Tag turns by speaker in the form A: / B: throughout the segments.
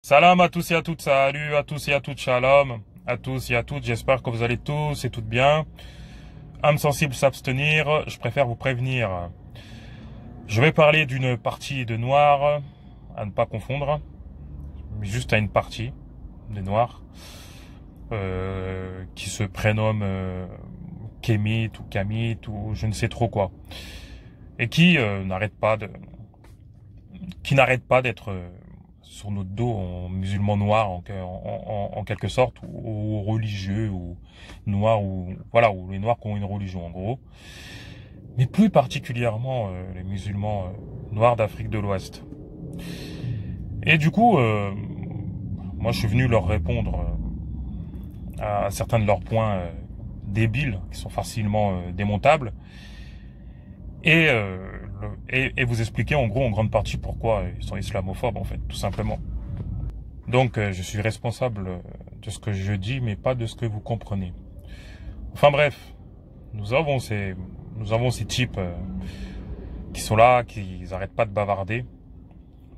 A: Salam à tous et à toutes, salut à tous et à toutes, shalom à tous et à toutes, j'espère que vous allez tous et toutes bien. Âme sensible s'abstenir, je préfère vous prévenir. Je vais parler d'une partie de noirs, à ne pas confondre, mais juste à une partie des noirs, qui se prénomme Kémit ou Kamit ou je ne sais trop quoi, et qui n'arrête pas d'être sur notre dos en musulmans noirs en quelque sorte, ou religieux, ou noirs, ou voilà, ou les noirs qui ont une religion en gros, mais plus particulièrement les musulmans noirs d'Afrique de l'Ouest. Et du coup, moi je suis venu leur répondre à certains de leurs points débiles, qui sont facilement démontables, et, et vous expliquer en gros en grande partie pourquoi ils sont islamophobes en fait, tout simplement. Donc je suis responsable de ce que je dis, mais pas de ce que vous comprenez. Enfin bref, nous avons ces types qui sont là, qui n'arrêtent pas de bavarder,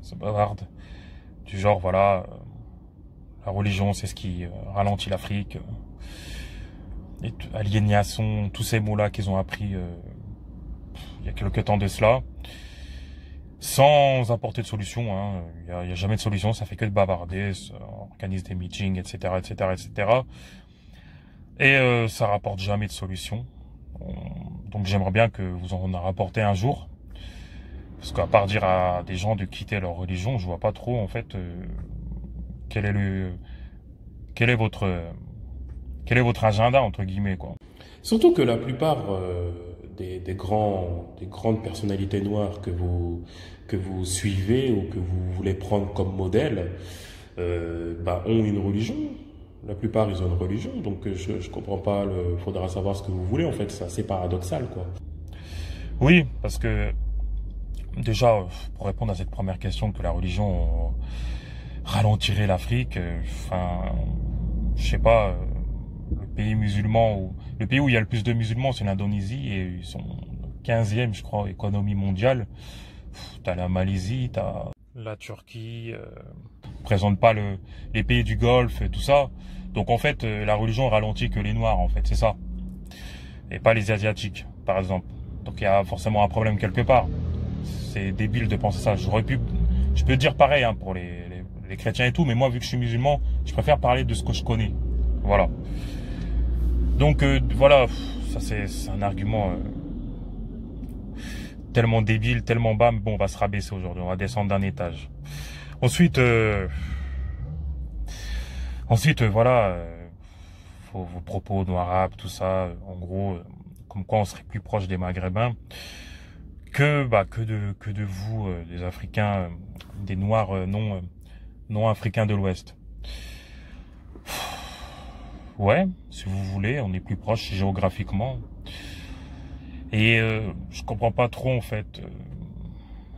A: se bavardent, du genre voilà, la religion c'est ce qui ralentit l'Afrique, aliénation, tous ces mots-là qu'ils ont appris il y a quelques temps de cela, sans apporter de solution. Hein. Il y a jamais de solution, ça fait que de bavarder, ça organise des meetings, etc., etc., etc. Et ça rapporte jamais de solution. Donc j'aimerais bien que vous en rapportez un jour, parce qu'à part dire à des gens de quitter leur religion, je vois pas trop en fait quel est votre agenda entre guillemets quoi.
B: Surtout que la plupart des grandes personnalités noires que vous suivez ou que vous voulez prendre comme modèle ont une religion. La plupart, ils ont une religion. Donc, je comprends pas. Faudra savoir ce que vous voulez. En fait, c'est assez paradoxal, quoi.
A: Oui, parce que déjà, pour répondre à cette première question, que la religion ralentirait l'Afrique, enfin, je sais pas, le pays musulman, le pays où il y a le plus de musulmans, c'est l'Indonésie, et ils sont 15e, je crois, économie mondiale. T'as la Malaisie, t'as la Turquie, présente pas les pays du Golfe, tout ça. Donc en fait, la religion ralentit que les Noirs, en fait, c'est ça. Et pas les Asiatiques, par exemple. Donc il y a forcément un problème quelque part. C'est débile de penser ça. Je peux dire pareil hein, pour les chrétiens et tout, mais moi, vu que je suis musulman, je préfère parler de ce que je connais. Voilà. Donc voilà, ça c'est un argument tellement débile, tellement bas, mais bon, on va se rabaisser aujourd'hui, on va descendre d'un étage. Ensuite, voilà, vos propos noirs, tout ça, en gros, comme quoi on serait plus proche des Maghrébins que de vous, des Africains, des Noirs non africains de l'Ouest. Ouais, si vous voulez, on est plus proche géographiquement. Et je comprends pas trop en fait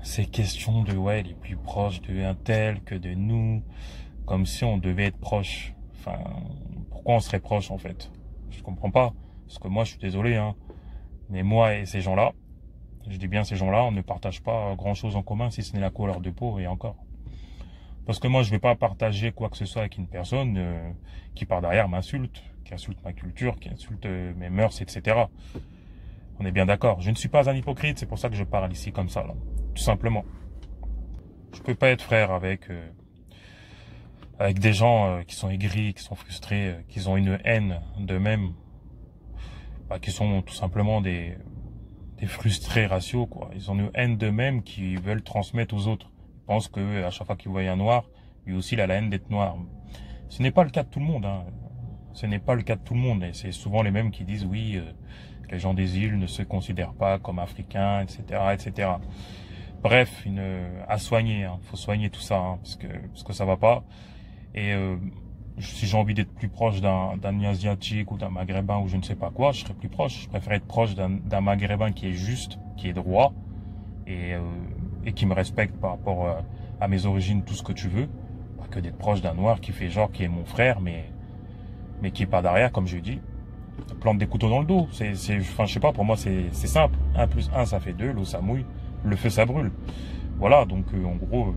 A: ces questions de ouais, il est plus proche de un tel que de nous, comme si on devait être proche. Enfin, pourquoi on serait proche en fait? Je comprends pas. Parce que moi, je suis désolé, hein, mais moi et ces gens-là, je dis bien ces gens-là, on ne partage pas grand-chose en commun si ce n'est la couleur de peau et encore. Parce que moi, je vais pas partager quoi que ce soit avec une personne qui par derrière m'insulte, qui insulte ma culture, qui insulte mes mœurs, etc. On est bien d'accord. Je ne suis pas un hypocrite, c'est pour ça que je parle ici comme ça, là. Tout simplement. Je peux pas être frère avec des gens qui sont aigris, qui sont frustrés, qui ont une haine d'eux-mêmes, qui sont tout simplement des frustrés raciaux, quoi. Ils ont une haine d'eux-mêmes qui veulent transmettre aux autres. Ils pensent que à chaque fois qu'ils voient un noir, lui aussi il a la haine d'être noir. Ce n'est pas le cas de tout le monde, hein. Ce n'est pas le cas de tout le monde. Et c'est souvent les mêmes qui disent oui, les gens des îles ne se considèrent pas comme africains, etc., etc. Bref, à soigner, hein. Faut soigner tout ça, hein, parce que ça va pas. Et si j'ai envie d'être plus proche d'un Asiatique ou d'un Maghrébin ou je ne sais pas quoi, je serais plus proche. Je préfère être proche d'un Maghrébin qui est juste, qui est droit et qui me respecte par rapport à mes origines, tout ce que tu veux, que d'être proche d'un noir qui fait genre qui est mon frère, mais qui est pas derrière, comme je dis, plante des couteaux dans le dos. Enfin, je sais pas, pour moi c'est simple. 1 + 1 ça fait 2, l'eau ça mouille, le feu ça brûle. Voilà, donc en gros,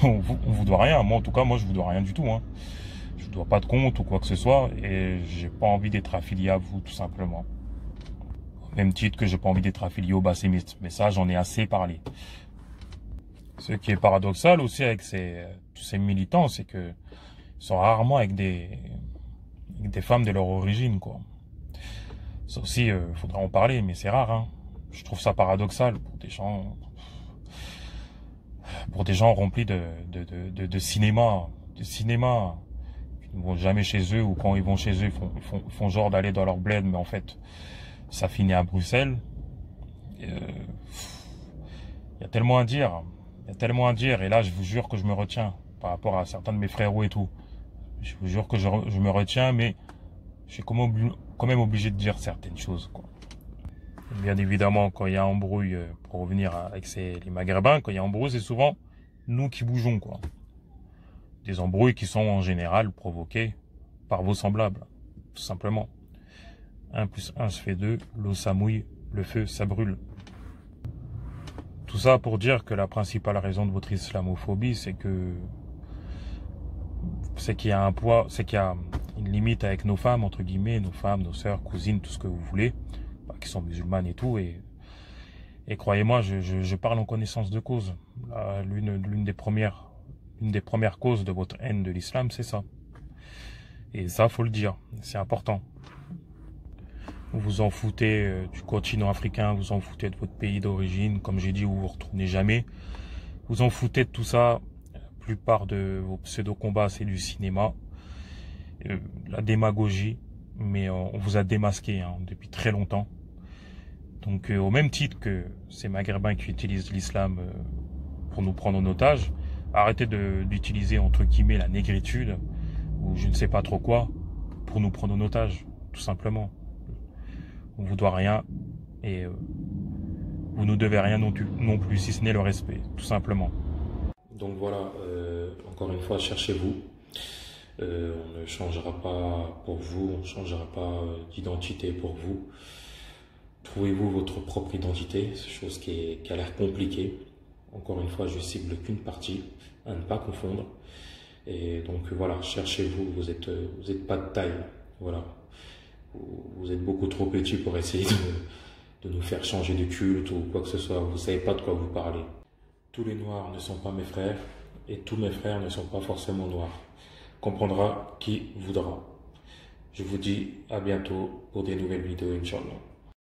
A: on vous doit rien. Moi, en tout cas, moi, je vous dois rien du tout. Hein. Je ne dois pas de compte ou quoi que ce soit. Et j'ai pas envie d'être affilié à vous, tout simplement. Au même titre que j'ai pas envie d'être affilié au bassémiste. Mais ça, j'en ai assez parlé. Ce qui est paradoxal aussi avec tous ces militants, c'est que ils sont rarement avec des femmes de leur origine, quoi. Ça aussi, faudra en parler, mais c'est rare, hein. Je trouve ça paradoxal pour des gens remplis de cinéma, qui ne vont jamais chez eux, ou quand ils vont chez eux, ils font genre d'aller dans leur bled, mais en fait, ça finit à Bruxelles. Il y a tellement à dire. Il y a tellement à dire. Et là, je vous jure que je me retiens par rapport à certains de mes frérots et tout. Je vous jure que je me retiens, mais je suis quand même obligé de dire certaines choses, quoi. Bien évidemment, quand il y a embrouille, pour revenir avec les Maghrébins, quand il y a embrouille, c'est souvent nous qui bougeons, quoi. Des embrouilles qui sont en général provoquées par vos semblables, tout simplement. 1 plus 1 se fait 2, l'eau ça mouille, le feu ça brûle. Tout ça pour dire que la principale raison de votre islamophobie, c'est qu'il y a un poids, c'est qu'il y a une limite avec nos femmes, entre guillemets, nos femmes, nos sœurs, cousines, tout ce que vous voulez, qui sont musulmanes et tout. Et croyez-moi, je parle en connaissance de cause. L'une des premières causes de votre haine de l'islam, c'est ça. Et ça, faut le dire, c'est important. Vous vous en foutez du continent africain, vous en foutez de votre pays d'origine. Comme j'ai dit, vous vous retournez jamais. Vous en foutez de tout ça. La plupart de vos pseudo-combats, c'est du cinéma. La démagogie. Mais on vous a démasqué, hein, depuis très longtemps. Donc au même titre que ces Maghrébins qui utilisent l'islam pour nous prendre en otage, arrêtez d'utiliser entre guillemets la négritude ou je ne sais pas trop quoi pour nous prendre en otage, tout simplement. On vous doit rien et vous nous devez rien non plus, si ce n'est le respect, tout simplement.
B: Donc voilà, encore une fois, cherchez-vous. On ne changera pas pour vous, on ne changera pas d'identité pour vous. Trouvez-vous votre propre identité, chose qui a l'air compliquée. Encore une fois, je cible qu'une partie, à ne pas confondre. Et donc voilà, cherchez-vous, vous êtes pas de taille. Voilà. Vous êtes beaucoup trop petit pour essayer de nous faire changer de culte ou quoi que ce soit. Vous savez pas de quoi vous parlez. Tous les noirs ne sont pas mes frères et tous mes frères ne sont pas forcément noirs. Comprendra qui voudra. Je vous dis à bientôt pour des nouvelles vidéos, Inch'Allah.